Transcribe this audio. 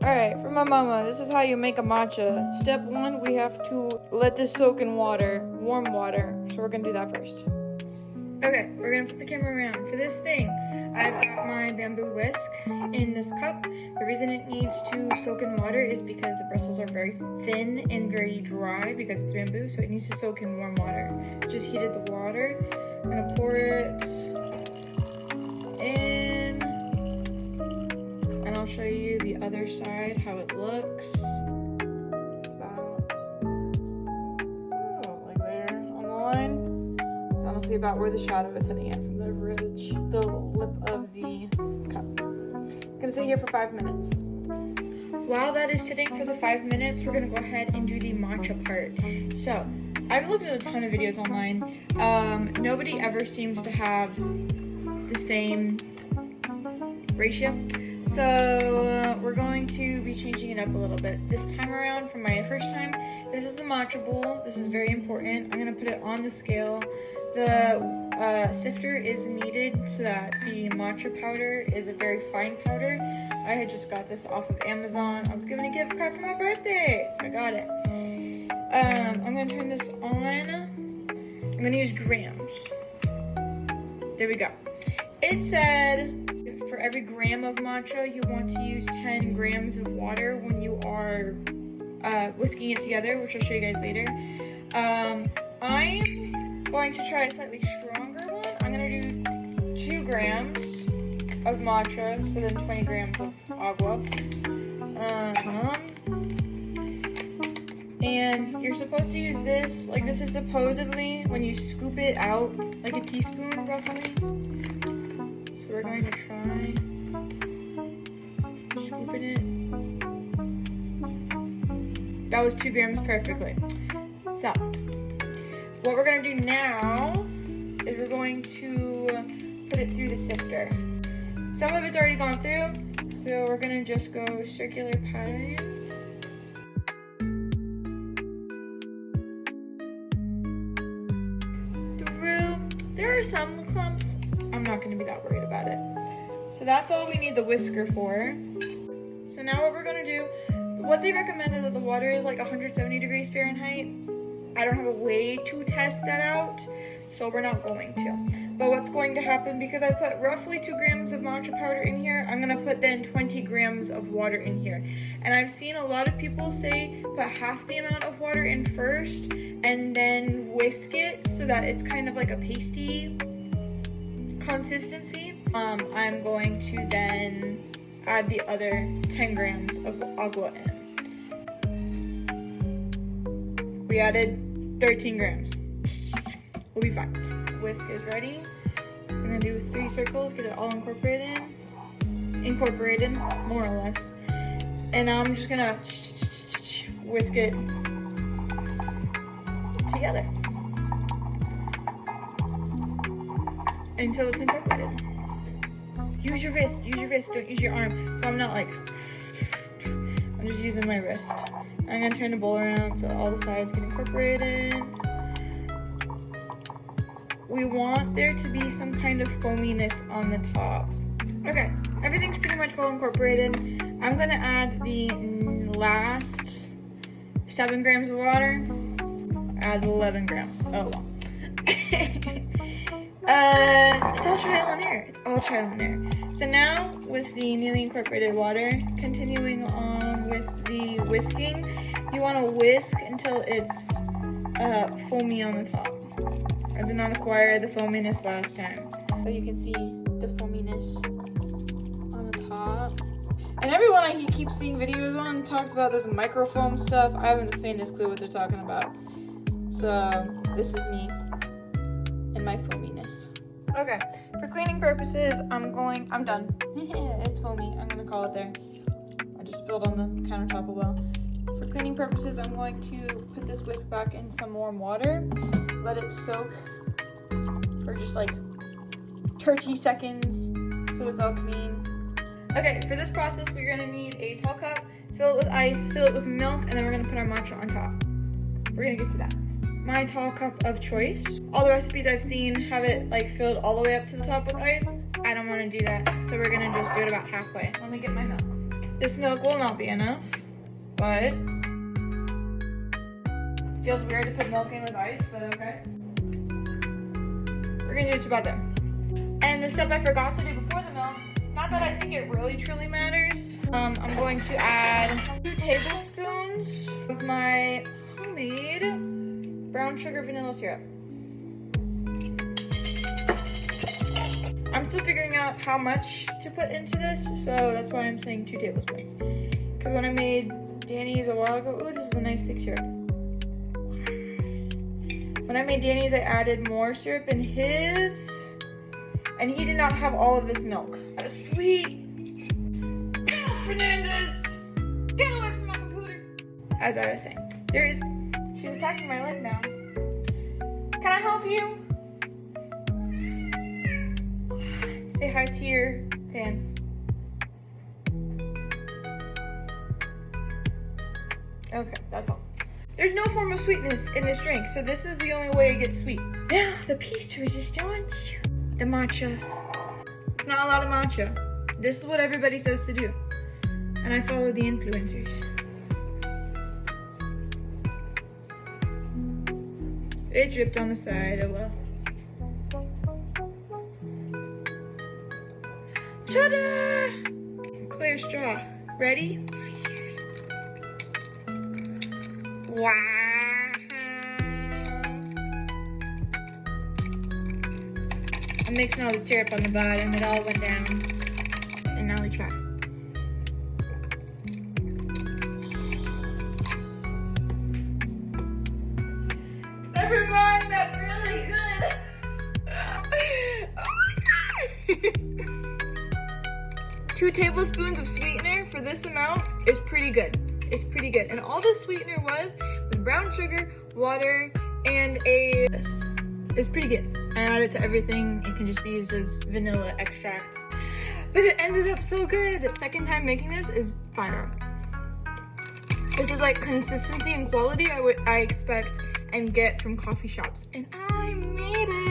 Alright, for my mama, this is how you make a matcha. Step 1, we have to let this soak in water, warm water. So we're gonna do that first. Okay, we're gonna flip the camera around. For this thing, I've got my bamboo whisk in this cup. The reason it needs to soak in water is because the bristles are very thin and very dry because it's bamboo, so it needs to soak in warm water. Just heated the water. I'm gonna pour it in, and I'll show you the other side, how it looks. It's about, like there on the line. It's honestly about where the shadow is hitting it from the ridge, the lip of the cup. I'm gonna sit here for 5 minutes. While that is sitting for the 5 minutes, we're gonna go ahead and do the matcha part. So, I've looked at a ton of videos online. Nobody ever seems to have the same ratio. So we're going to be changing it up a little bit. This time around, for my first time, this is the matcha bowl. This is very important. I'm gonna put it on the scale. The sifter is needed so that the matcha powder is a very fine powder. I had just got this off of Amazon. I was given a gift card for my birthday, so I got it. I'm gonna turn this on. I'm gonna use grams. There we go. It said for every gram of matcha, you want to use 10 grams of water when you are whisking it together, which I'll show you guys later. I'm going to try a slightly stronger one. I'm gonna do 2 grams of matcha, so then 20 grams of agua. And you're supposed to use this, like this is supposedly when you scoop it out, like a teaspoon roughly. So we're going to try scooping it. That was 2 grams perfectly. So, what we're gonna do now is we're going to put it through the sifter. Some of it's already gone through, so we're gonna just go circular pattern. There are some clumps. I'm not going to be that worried about it. So that's all we need the whisker for. So now what we're going to do, what they recommend is that the water is like 170 degrees Fahrenheit. I don't have a way to test that out, so we're not going to. But what's going to happen, because I put roughly 2 grams of matcha powder in here, I'm going to put then 20 grams of water in here. And I've seen a lot of people say put half the amount of water in first and then whisk it so that it's kind of like a pasty consistency. I'm going to then add the other 10 grams of agua in. We added 13 grams. We'll be fine. Whisk is ready. So I'm gonna do 3 circles, get it all incorporated, more or less. And I'm just gonna whisk it together until it's incorporated. Use your wrist, don't use your arm. So I'm not like, I'm just using my wrist. I'm gonna turn the bowl around so all the sides get incorporated. We want there to be some kind of foaminess on the top. Okay, everything's pretty much well incorporated. I'm gonna add the last 7 grams of water. Add 11 grams. Oh well. It's all trial and error. It's all trial and error. So now with the newly incorporated water, continuing on with the whisking, you want to whisk until it's foamy on the top. I did not acquire the foaminess last time. So you can see the foaminess on the top. And everyone I keep seeing videos on talks about this microfoam stuff. I haven't the faintest clue what they're talking about. So this is me and my foaminess. Okay, for cleaning purposes, I'm done. It's foamy, I'm gonna call it there. I just spilled on the countertop a well. For cleaning purposes, I'm going to put this whisk back in some warm water, let it soak for just like 30 seconds so it's all clean. Okay, for this process, we're gonna need a tall cup, fill it with ice, fill it with milk, and then we're gonna put our matcha on top. We're gonna get to that. My tall cup of choice. All the recipes I've seen have it like filled all the way up to the top with ice. I don't want to do that, so we're gonna just do it about halfway. Let me get my milk. This milk will not be enough, but it feels weird to put milk in with ice, but okay. We're gonna do it about there. And the step I forgot to do before the milk, not that I think it really truly matters, I'm going to add 2 tablespoons of my homemade brown sugar vanilla syrup. I'm still figuring out how much to put into this, so that's why I'm saying 2 tablespoons. Because when I made Danny's a while ago, ooh, this is a nice thick syrup. When I made Danny's, I added more syrup in his, and he did not have all of this milk. That is sweet. Oh, Fernandez, get away from my computer. As I was saying, she's attacking my leg now. Can I help you? Say hi to your fans. Okay, that's all. There's no form of sweetness in this drink, so this is the only way it gets sweet. Now, the piece de resistance, the matcha. It's not a lot of matcha. This is what everybody says to do. And I follow the influencers. It dripped on the side, oh well. Ta-da! Clear straw. Ready? Wow! I'm mixing all the syrup on the bottom. It all went down. And now we try. Never mind, that's really good. Oh my god! 2 tablespoons of sweetener for this amount is pretty good. It's pretty good. And all the sweetener was brown sugar, water, and this. It's pretty good. I add it to everything. It can just be used as vanilla extract. But it ended up so good. The second time making this is fire. This is like consistency and quality I expect and get from coffee shops. And I made it.